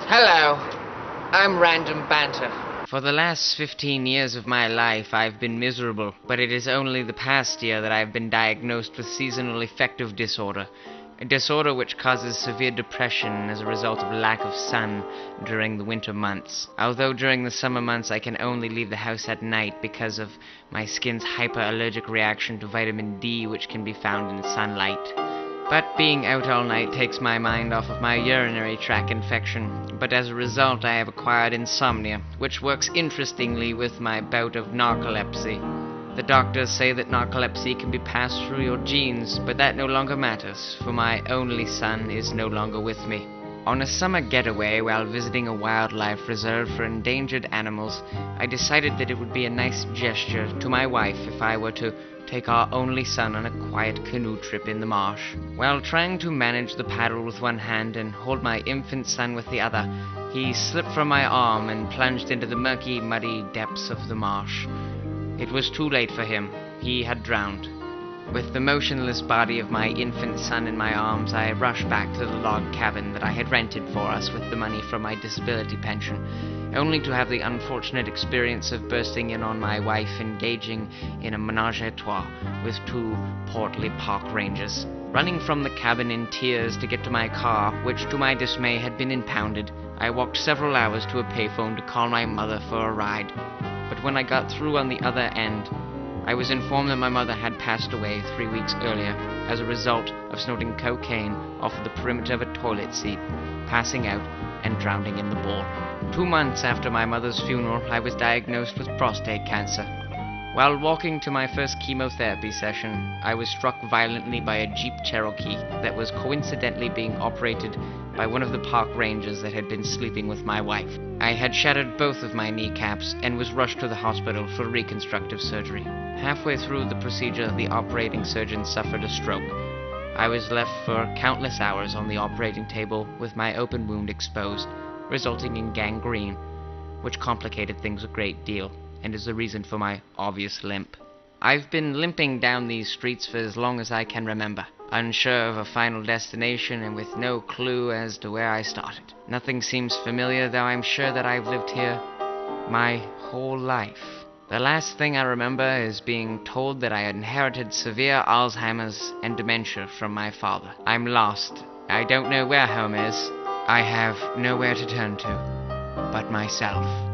Hello, I'm Random Bantor. For the last 15 years of my life, I've been miserable, but it is only the past year that I've been diagnosed with seasonal affective disorder, a disorder which causes severe depression as a result of lack of sun during the winter months. Although during the summer months I can only leave the house at night because of my skin's hyperallergic reaction to vitamin D, which can be found in sunlight. But being out all night takes my mind off of my urinary tract infection, but as a result I have acquired insomnia, which works interestingly with my bout of narcolepsy. The doctors say that narcolepsy can be passed through your genes, but that no longer matters, for my only son is no longer with me. On a summer getaway while visiting a wildlife reserve for endangered animals, I decided that it would be a nice gesture to my wife if I were to take our only son on a quiet canoe trip in the marsh. While trying to manage the paddle with one hand and hold my infant son with the other, he slipped from my arm and plunged into the murky, muddy depths of the marsh. It was too late for him. He had drowned. With the motionless body of my infant son in my arms, I rushed back to the log cabin that I had rented for us with the money from my disability pension, only to have the unfortunate experience of bursting in on my wife engaging in a menage a trois with two portly park rangers. Running from the cabin in tears to get to my car, which to my dismay had been impounded, I walked several hours to a payphone to call my mother for a ride. But when I got through on the other end, I was informed that my mother had passed away 3 weeks earlier as a result of snorting cocaine off of the perimeter of a toilet seat, passing out, and drowning in the bowl. 2 months after my mother's funeral, I was diagnosed with prostate cancer. While walking to my first chemotherapy session, I was struck violently by a Jeep Cherokee that was coincidentally being operated by one of the park rangers that had been sleeping with my wife. I had shattered both of my kneecaps and was rushed to the hospital for reconstructive surgery. Halfway through the procedure, the operating surgeon suffered a stroke. I was left for countless hours on the operating table with my open wound exposed, resulting in gangrene, which complicated things a great deal and is the reason for my obvious limp. I've been limping down these streets for as long as I can remember, unsure of a final destination and with no clue as to where I started. Nothing seems familiar, though I'm sure that I've lived here my whole life. The last thing I remember is being told that I had inherited severe Alzheimer's and dementia from my father. I'm lost. I don't know where home is. I have nowhere to turn to but myself.